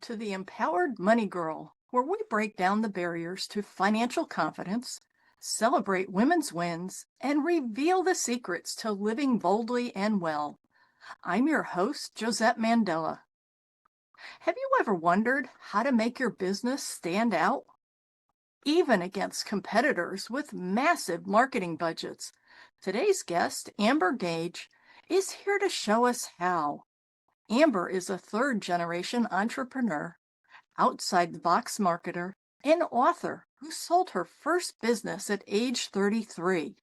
to the Empowered Money Girl, where we break down the barriers to financial confidence, celebrate women's wins, and reveal the secrets to living boldly and well. I'm your host, Josette Mandela. Have you ever wondered how to make your business stand out? Even against competitors with massive marketing budgets. Today's guest, Amber Gaige, is here to show us how. Amber is a third-generation entrepreneur, outside-the-box marketer, and author who sold her first business at age 33.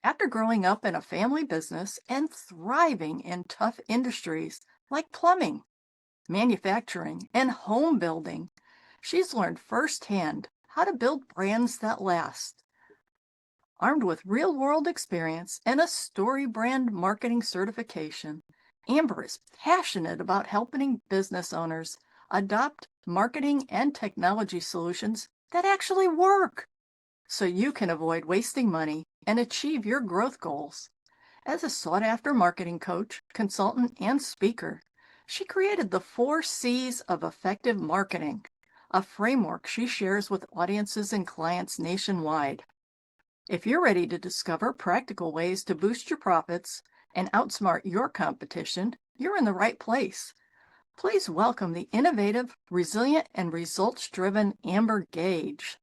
After growing up in a family business and thriving in tough industries like plumbing, manufacturing, and home building, she's learned firsthand how to build brands that last. Armed with real-world experience and a story brand marketing certification, Amber is passionate about helping business owners adopt marketing and technology solutions that actually work so you can avoid wasting money and achieve your growth goals. As a sought-after marketing coach, consultant, and speaker, she created the 4 C's of effective marketing, a framework she shares with audiences and clients nationwide. If you're ready to discover practical ways to boost your profits and outsmart your competition, you're in the right place. Please welcome the innovative, resilient, and results-driven Amber Gaige.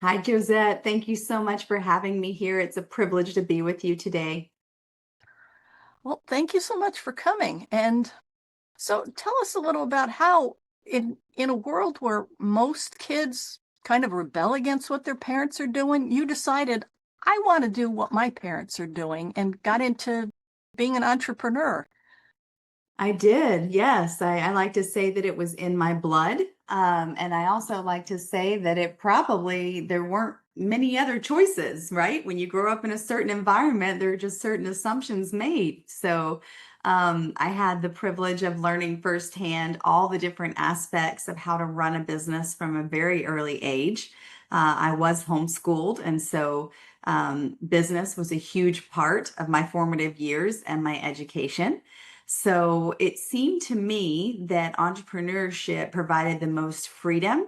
Hi, Josette. Thank you so much for having me here. It's a privilege to be with you today. Well, thank you so much for coming. And so tell us a little about how in a world where most kids kind of rebel against what their parents are doing, you decided, I want to do what my parents are doing and got into being an entrepreneur. I did, yes. I like to say that it was in my blood. And I also like to say that there weren't many other choices, right? When you grow up in a certain environment, there are just certain assumptions made. So I had the privilege of learning firsthand all the different aspects of how to run a business from a very early age. I was homeschooled, and so business was a huge part of my formative years and my education. So it seemed to me that entrepreneurship provided the most freedom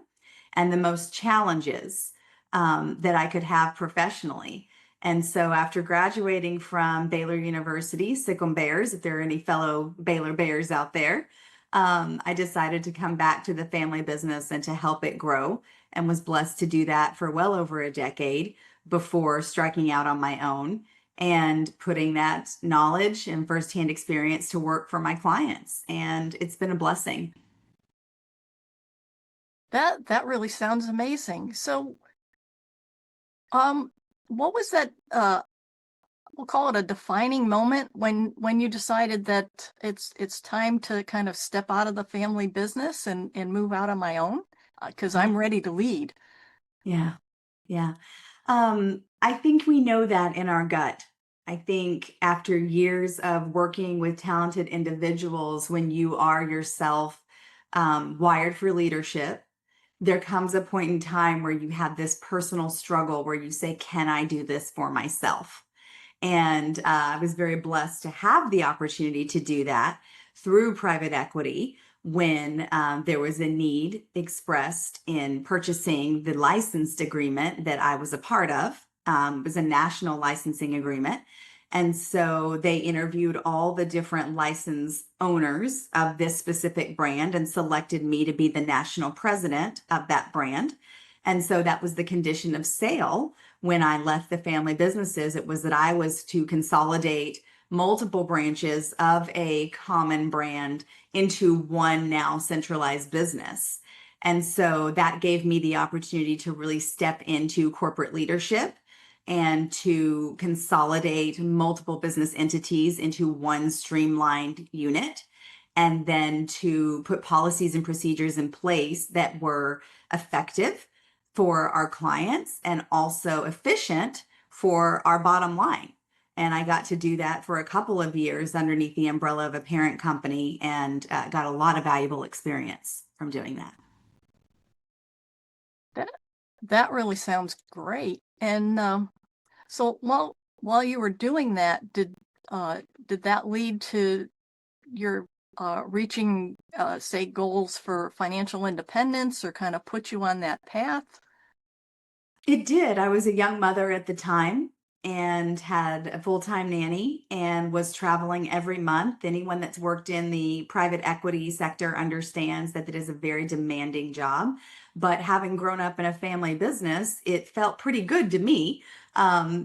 and the most challenges that I could have professionally. And so after graduating from Baylor University, Sickle Bears, if there are any fellow Baylor Bears out there, I decided to come back to the family business and to help it grow, and was blessed to do that for well over a decade before striking out on my own and putting that knowledge and firsthand experience to work for my clients. And it's been a blessing. That really sounds amazing. So, what was that we'll call it a defining moment when you decided that it's time to kind of step out of the family business and move out on my own? Because I'm ready to lead. Yeah. Yeah. I think we know that in our gut. I think after years of working with talented individuals, when you are yourself wired for leadership, there comes a point in time where you have this personal struggle where you say, can I do this for myself? And I was very blessed to have the opportunity to do that through private equity when there was a need expressed in purchasing the licensed agreement that I was a part of. It was a national licensing agreement. And so they interviewed all the different license owners of this specific brand and selected me to be the national president of that brand. And so that was the condition of sale when I left the family businesses. It was that I was to consolidate multiple branches of a common brand into one now centralized business. And so that gave me the opportunity to really step into corporate leadership and to consolidate multiple business entities into one streamlined unit, and then to put policies and procedures in place that were effective for our clients and also efficient for our bottom line. And I got to do that for a couple of years underneath the umbrella of a parent company, and got a lot of valuable experience from doing that. That really sounds great. And so while you were doing that, did that lead to your reaching, say, goals for financial independence or kind of put you on that path? It did. I was a young mother at the time and had a full-time nanny and was traveling every month. Anyone that's worked in the private equity sector understands that it is a very demanding job. But having grown up in a family business, it felt pretty good to me,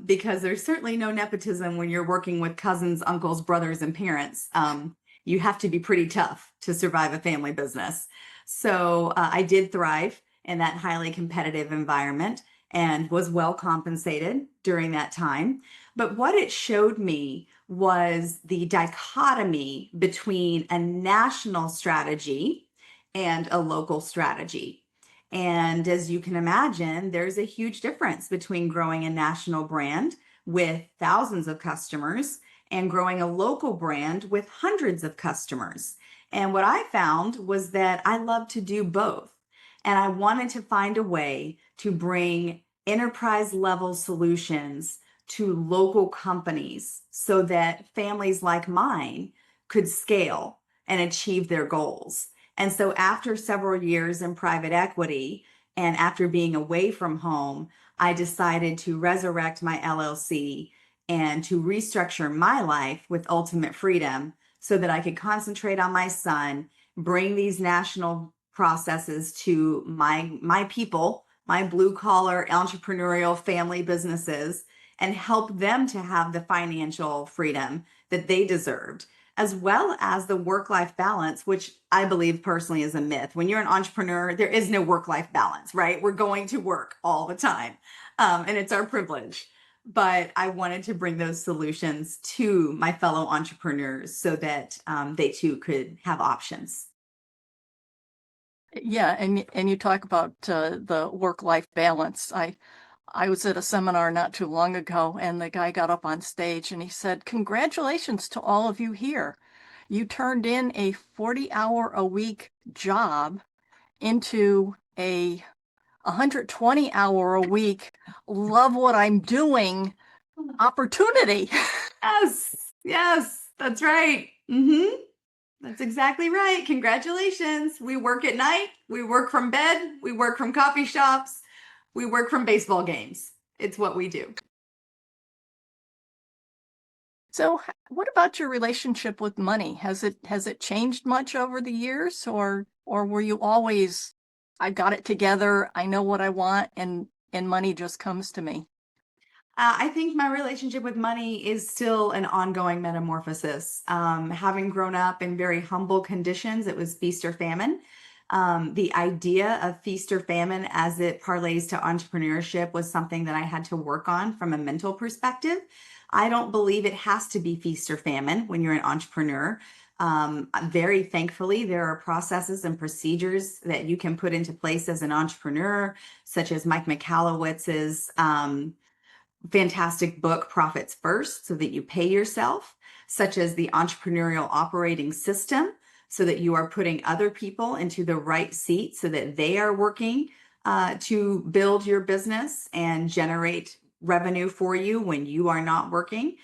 because there's certainly no nepotism when you're working with cousins, uncles, brothers, and parents. You have to be pretty tough to survive a family business. So I did thrive in that highly competitive environment and was well compensated during that time. But what it showed me was the dichotomy between a national strategy and a local strategy. And as you can imagine, there's a huge difference between growing a national brand with thousands of customers and growing a local brand with hundreds of customers. And what I found was that I love to do both. And I wanted to find a way to bring enterprise level solutions to local companies so that families like mine could scale and achieve their goals. And so, after several years in private equity and after being away from home, I decided to resurrect my LLC and to restructure my life with ultimate freedom so that I could concentrate on my son, bring these national processes to my people, my blue collar entrepreneurial family businesses, and help them to have the financial freedom that they deserved, as well as the work life balance, which I believe personally is a myth. When you're an entrepreneur, there is no work life balance, right? We're going to work all the time, and it's our privilege. But I wanted to bring those solutions to my fellow entrepreneurs so that they too could have options. Yeah, and you talk about the work-life balance. I was at a seminar not too long ago, and the guy got up on stage and he said, "Congratulations to all of you here. You turned in a 40-hour a week job into a 120-hour a week, love what I'm doing opportunity." Yes, yes, that's right. That's exactly right. Congratulations. We work at night, we work from bed, we work from coffee shops, we work from baseball games. It's what we do. So, what about your relationship with money? Has it changed much over the years, or were you always, I got it together, I know what I want, and money just comes to me? I think my relationship with money is still an ongoing metamorphosis. Having grown up in very humble conditions, it was feast or famine. The idea of feast or famine as it parlays to entrepreneurship was something that I had to work on from a mental perspective. I don't believe it has to be feast or famine when you're an entrepreneur. Very thankfully, there are processes and procedures that you can put into place as an entrepreneur, such as Mike Michalowicz's fantastic book, Profits First, so that you pay yourself, such as the entrepreneurial operating system, so that you are putting other people into the right seat so that they are working to build your business and generate revenue for you when you are not working.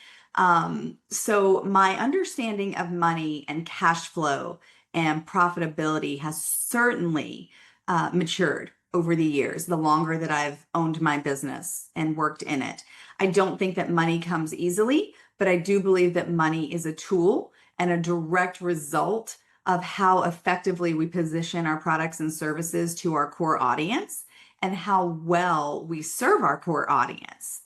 So, my understanding of money and cash flow and profitability has certainly matured over the years, the longer that I've owned my business and worked in it. I don't think that money comes easily, but I do believe that money is a tool and a direct result of how effectively we position our products and services to our core audience and how well we serve our core audience.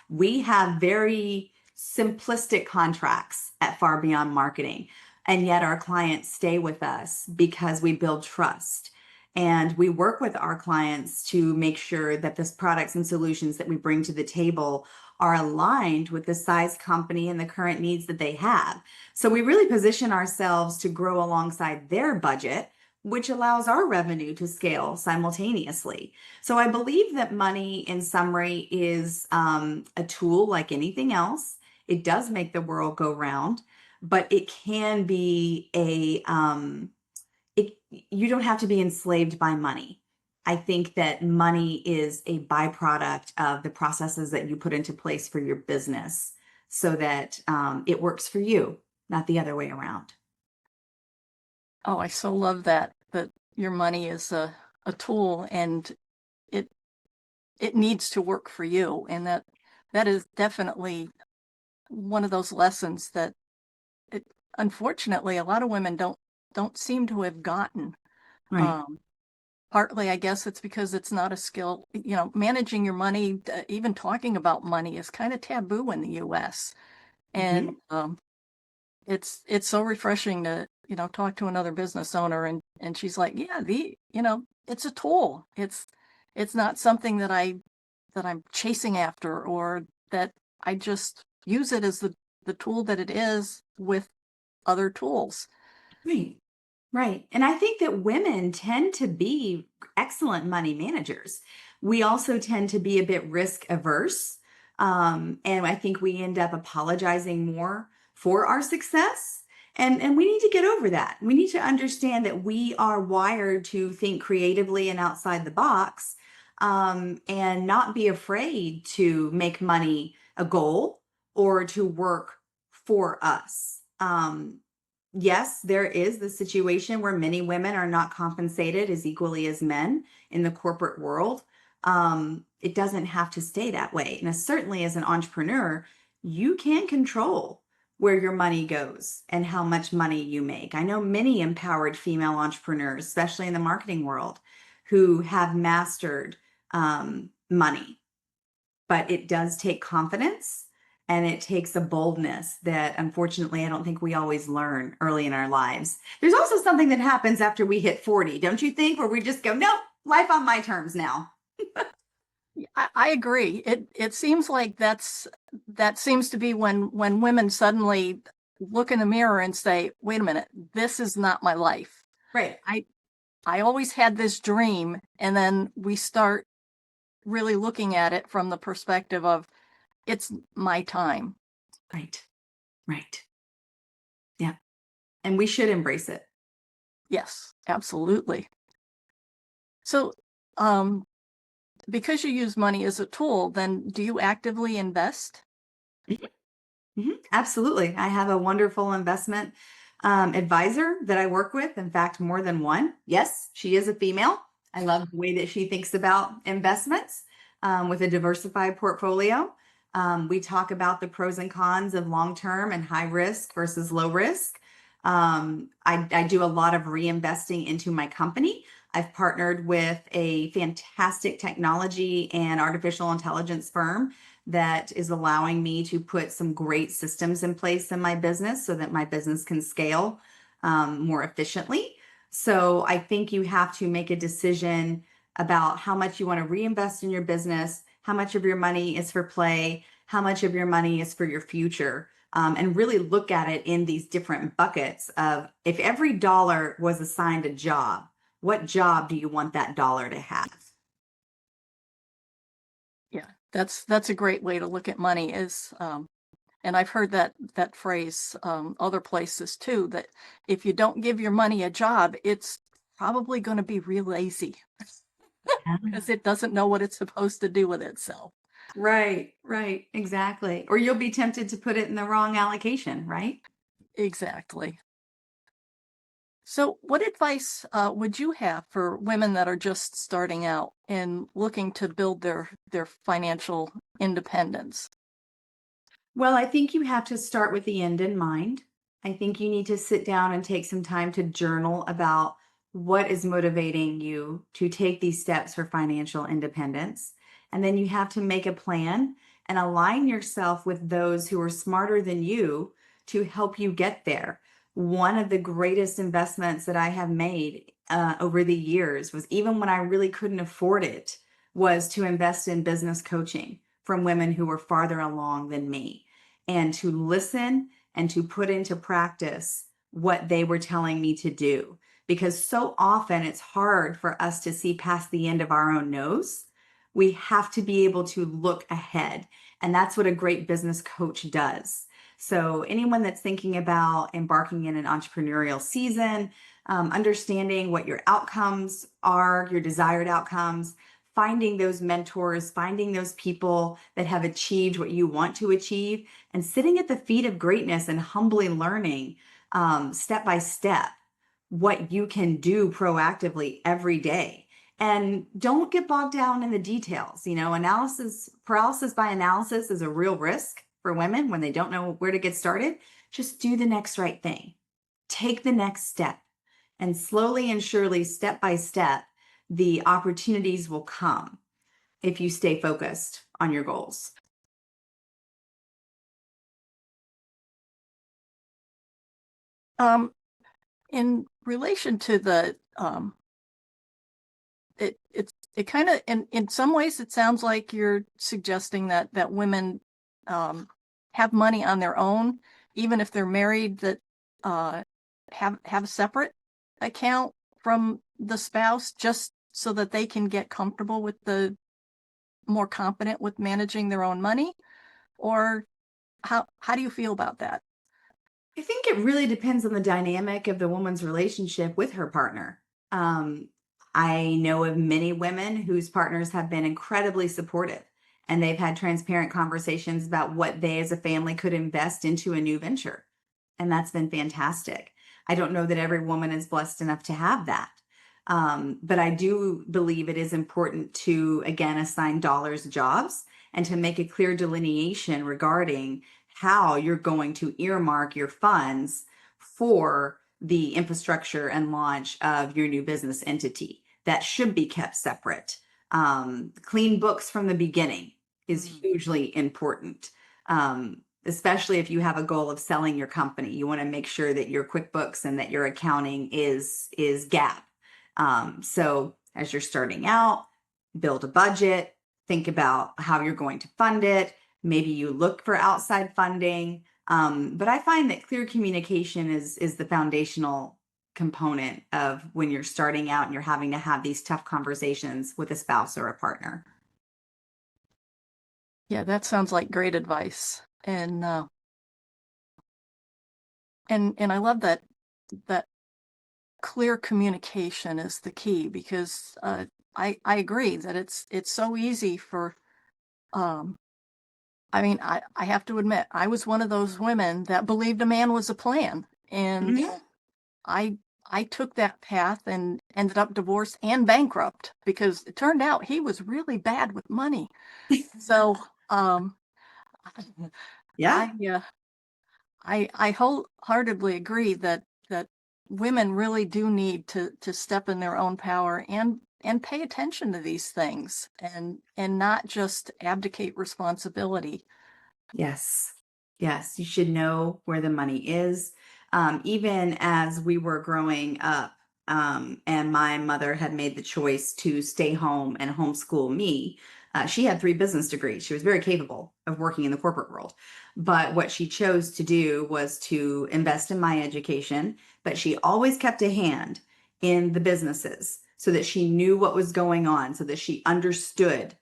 We have very simplistic contracts at Far Beyond Marketing, and yet our clients stay with us because we build trust. And we work with our clients to make sure that the products and solutions that we bring to the table are aligned with the size company and the current needs that they have. So we really position ourselves to grow alongside their budget, which allows our revenue to scale simultaneously. So I believe that money, in summary, is a tool like anything else. It does make the world go round, but it can be you don't have to be enslaved by money. I think that money is a byproduct of the processes that you put into place for your business so that it works for you, not the other way around. Oh, I so love that, that your money is a tool and it it needs to work for you. And that is definitely one of those lessons that it, unfortunately a lot of women don't seem to have gotten. Right. Um, Partly, I guess it's because it's not a skill. Managing your money, even talking about money is kind of taboo in the US. And Mhm. it's so refreshing to, talk to another business owner and she's like, yeah, it's a tool. It's not something that I'm chasing after or that I just use it as the tool that it is with other tools. Right. Right. And I think that women tend to be excellent money managers. We also tend to be a bit risk averse. And I think we end up apologizing more for our success. And we need to get over that. We need to understand that we are wired to think creatively and outside the box, and not be afraid to make money a goal or to work for us. Yes, there is the situation where many women are not compensated as equally as men in the corporate world. It doesn't have to stay that way. And certainly as an entrepreneur, you can control where your money goes and how much money you make. I know many empowered female entrepreneurs, especially in the marketing world, who have mastered money, but it does take confidence and it takes a boldness that unfortunately I don't think we always learn early in our lives. There's also something that happens after we hit 40, don't you think, where we just go, nope, life on my terms now. I agree. It seems like that seems to be when women suddenly look in the mirror and say, "Wait a minute, this is not my life. Right, I I always had this dream," and then we start really looking at it from the perspective of it's my time. right, right. Yeah. And we should embrace it. Yes, absolutely. So, um, because you use money as a tool, then do you actively invest? Absolutely. I have a wonderful investment advisor that I work with. In fact, more than one. Yes, she is a female. I love the way that she thinks about investments with a diversified portfolio. We talk about the pros and cons of long term and high risk versus low risk. I do a lot of reinvesting into my company. I've partnered with a fantastic technology and artificial intelligence firm that is allowing me to put some great systems in place in my business so that my business can scale more efficiently. So I think you have to make a decision about how much you want to reinvest in your business, how much of your money is for play, how much of your money is for your future. And really look at it in these different buckets of if every dollar was assigned a job, what job do you want that dollar to have? Yeah, that's a great way to look at money is and I've heard that phrase other places too, that if you don't give your money a job, it's probably going to be real lazy because it doesn't know what it's supposed to do with itself. Right, right, exactly. Or you'll be tempted to put it in the wrong allocation, right? Exactly. So, what advice would you have for women that are just starting out and looking to build their financial independence? Well, I think you have to start with the end in mind. I think you need to sit down and take some time to journal about what is motivating you to take these steps for financial independence. And then you have to make a plan and align yourself with those who are smarter than you to help you get there. One of the greatest investments that I have made over the years was even when I really couldn't afford it, was to invest in business coaching from women who were farther along than me and to listen and to put into practice what they were telling me to do. Because so often it's hard for us to see past the end of our own nose. We have to be able to look ahead. And that's what a great business coach does. So, anyone that's thinking about embarking in an entrepreneurial season, understanding what your outcomes are, your desired outcomes, finding those mentors, finding those people that have achieved what you want to achieve, and sitting at the feet of greatness and humbly learning step by step what you can do proactively every day. And don't get bogged down in the details. Analysis paralysis by analysis is a real risk for women when they don't know where to get started. Just do the next right thing. Take the next step. And slowly and surely, step by step, the opportunities will come if you stay focused on your goals. In relation to the it kind of in some ways it sounds like you're suggesting that women have money on their own, even if they're married, that have a separate account from the spouse, just so that they can get comfortable with the more competent with managing their own money. Or how do you feel about that? I think it really depends on the dynamic of the woman's relationship with her partner. Um, I know of many women whose partners have been incredibly supportive and they've had transparent conversations about what they as a family could invest into a new venture. And that's been fantastic. I don't know that every woman is blessed enough to have that. But I do believe it is important to, again, assign dollars jobs and to make a clear delineation regarding how you're going to earmark your funds for the infrastructure and launch of your new business entity. That should be kept separate. Clean books from the beginning is hugely important. Especially if you have a goal of selling your company, you want to make sure that your QuickBooks and that your accounting is GAAP. So as you're starting out, build a budget, think about how you're going to fund it. Maybe you look for outside funding. But I find that clear communication is the foundational component of when you're starting out and you're having to have these tough conversations with a spouse or a partner. Yeah, that sounds like great advice. And I love that clear communication is the key, because I agree that it's so easy for I mean, I have to admit, I was one of those women that believed a man was a plan, and Mhm. I I took that path and ended up divorced and bankrupt, because it turned out he was really bad with money. So um, Yeah. I I wholeheartedly agree that women really do need to step in their own power and pay attention to these things, and not just abdicate responsibility. Yes. Yes. You should know where the money is. Even as we were growing up, and my mother had made the choice to stay home and homeschool me, she had 3 business degrees. She was very capable of working in the corporate world. But what she chose to do was to invest in my education, but she always kept a hand in the businesses so that she knew what was going on, so that she understood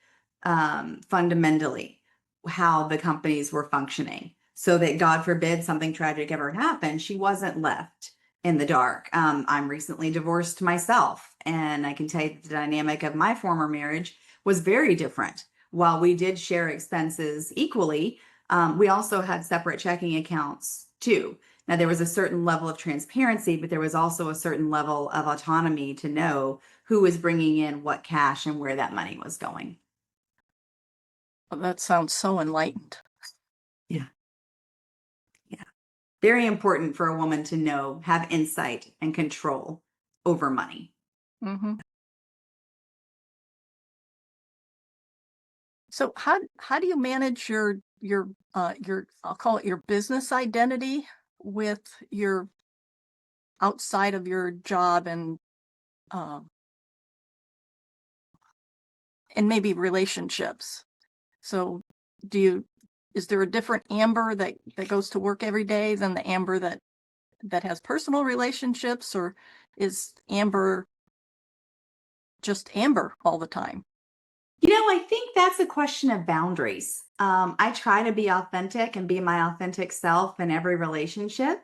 fundamentally how the companies were functioning, so that God forbid something tragic ever happened, she wasn't left in the dark. I'm recently divorced myself, and I can tell you the dynamic of my former marriage was very different. While we did share expenses equally, we also had separate checking accounts too. Now, there was a certain level of transparency, but there was also a certain level of autonomy to know who was bringing in what cash and where that money was going. That sounds so enlightened. Yeah. Yeah. Very important for a woman to know, have insight and control over money. Hmm. So how do you manage your I'll call it your business identity with your outside of your job, um, and maybe relationships? So do you is there a different Amber that goes to work every day than the Amber that has personal relationships, or is Amber just Amber all the time? I think that's a question of boundaries. I try to be authentic and be my authentic self in every relationship,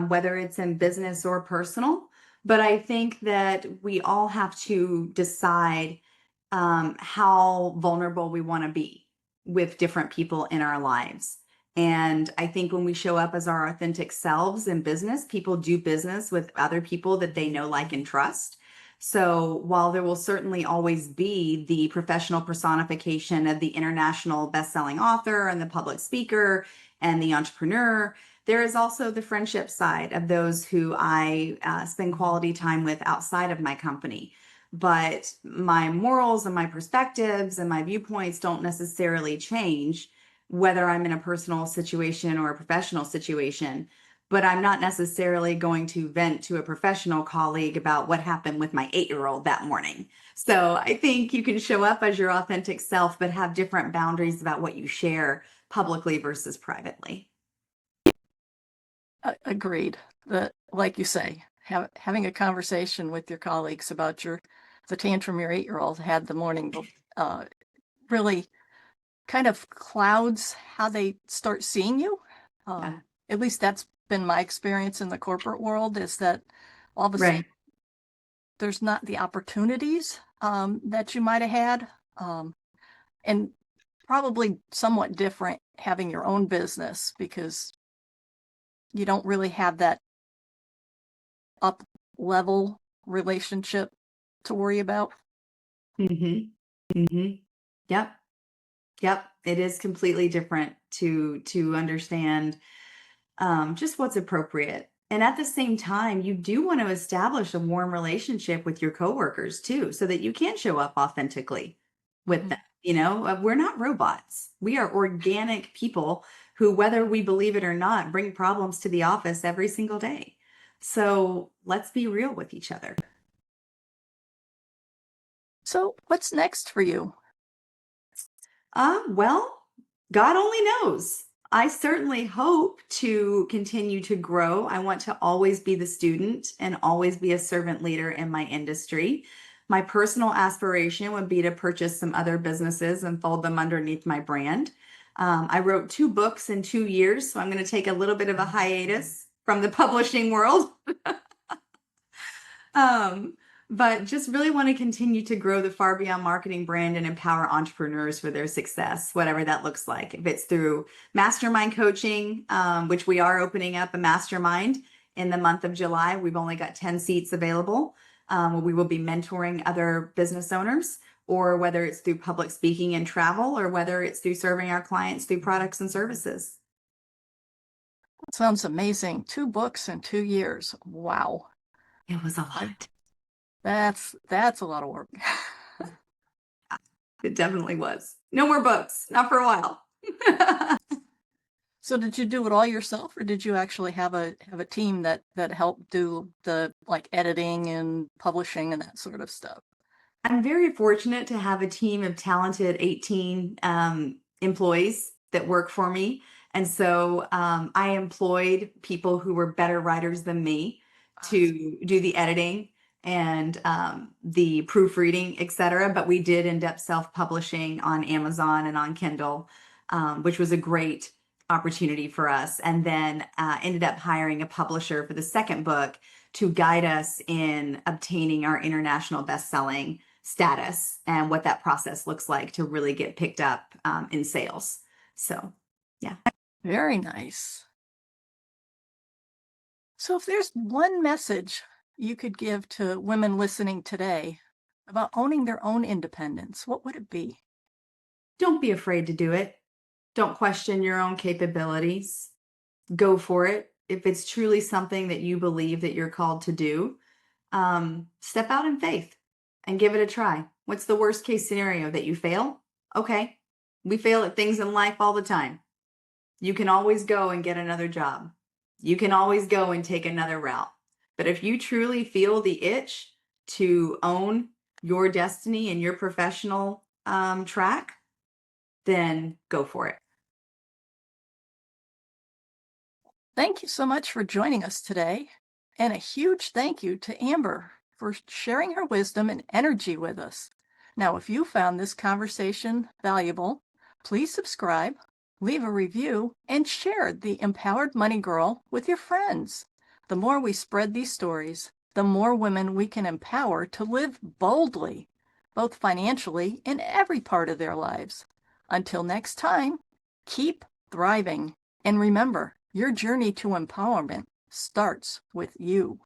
whether it's in business or personal. But I think that we all have to decide how vulnerable we want to be with different people in our lives. And I think when we show up as our authentic selves in business, people do business with other people that they know, like, and trust. So while there will certainly always be the professional personification of the international best-selling author and the public speaker and the entrepreneur, there is also the friendship side of those who I spend quality time with outside of my company. But my morals and my perspectives and my viewpoints don't necessarily change whether I'm in a personal situation or a professional situation. But I'm not necessarily going to vent to a professional colleague about what happened with my 8-year-old that morning. So I think you can show up as your authentic self, but have different boundaries about what you share publicly versus privately. Agreed. Like you say, having a conversation with your colleagues about the tantrum your 8-year-old had the morning really kind of clouds how they start seeing you. Yeah. At least that's been my experience in the corporate world, is that all of a sudden Right. there's not the opportunities that you might have had. And probably somewhat different having your own business, because you don't really have that up level relationship to worry about. Mm-hmm. Mm-hmm. Yep. Yep. It is completely different to understand just what's appropriate. And at the same time, you do want to establish a warm relationship with your coworkers too, so that you can show up authentically with Mhm. them. We're not robots. We are organic people who, whether we believe it or not, bring problems to the office every single day. So let's be real with each other. So, what's next for you? Well, God only knows. I certainly hope to continue to grow. I want to always be the student and always be a servant leader in my industry. My personal aspiration would be to purchase some other businesses and fold them underneath my brand. I wrote 2 books in 2 years, so I'm going to take a little bit of a hiatus from the publishing world. Um, but just really want to continue to grow the Far Beyond Marketing brand and empower entrepreneurs for their success, whatever that looks like. If it's through mastermind coaching, which we are opening up a mastermind in the month of July. We've only got 10 seats available. We will be mentoring other business owners, or whether it's through public speaking and travel, or whether it's through serving our clients through products and services. That sounds amazing. 2 books in 2 years. Wow. It was a I, lot. that's a lot of work. It definitely was. No more books, not for a while. So did you do it all yourself, or did you actually have a team that helped do the, like, editing and publishing and that sort of stuff? I'm very fortunate to have a team of talented 18 employees that work for me. And so I employed people who were better writers than me to do the editing and the proofreading, et cetera. But we did end up self-publishing on Amazon and on Kindle, which was a great opportunity for us. And then ended up hiring a publisher for the second book to guide us in obtaining our international best-selling status and what that process looks like to really get picked up in sales. So, yeah. Very nice. So if there's one message you could give to women listening today about owning their own independence, what would it be? Don't be afraid to do it. Don't question your own capabilities. Go for it. If it's truly something that you believe that you're called to do, step out in faith and give it a try. What's the worst case scenario? That you fail? Okay. We fail at things in life all the time. You can always go and get another job. You can always go and take another route. But if you truly feel the itch to own your destiny and your professional track, then go for it. Thank you so much for joining us today. And a huge thank you to Amber for sharing her wisdom and energy with us. Now, if you found this conversation valuable, please subscribe, leave a review, and share the Empowered Money Girl with your friends. The more we spread these stories, the more women we can empower to live boldly, both financially in every part of their lives. Until next time, keep thriving. And remember, your journey to empowerment starts with you.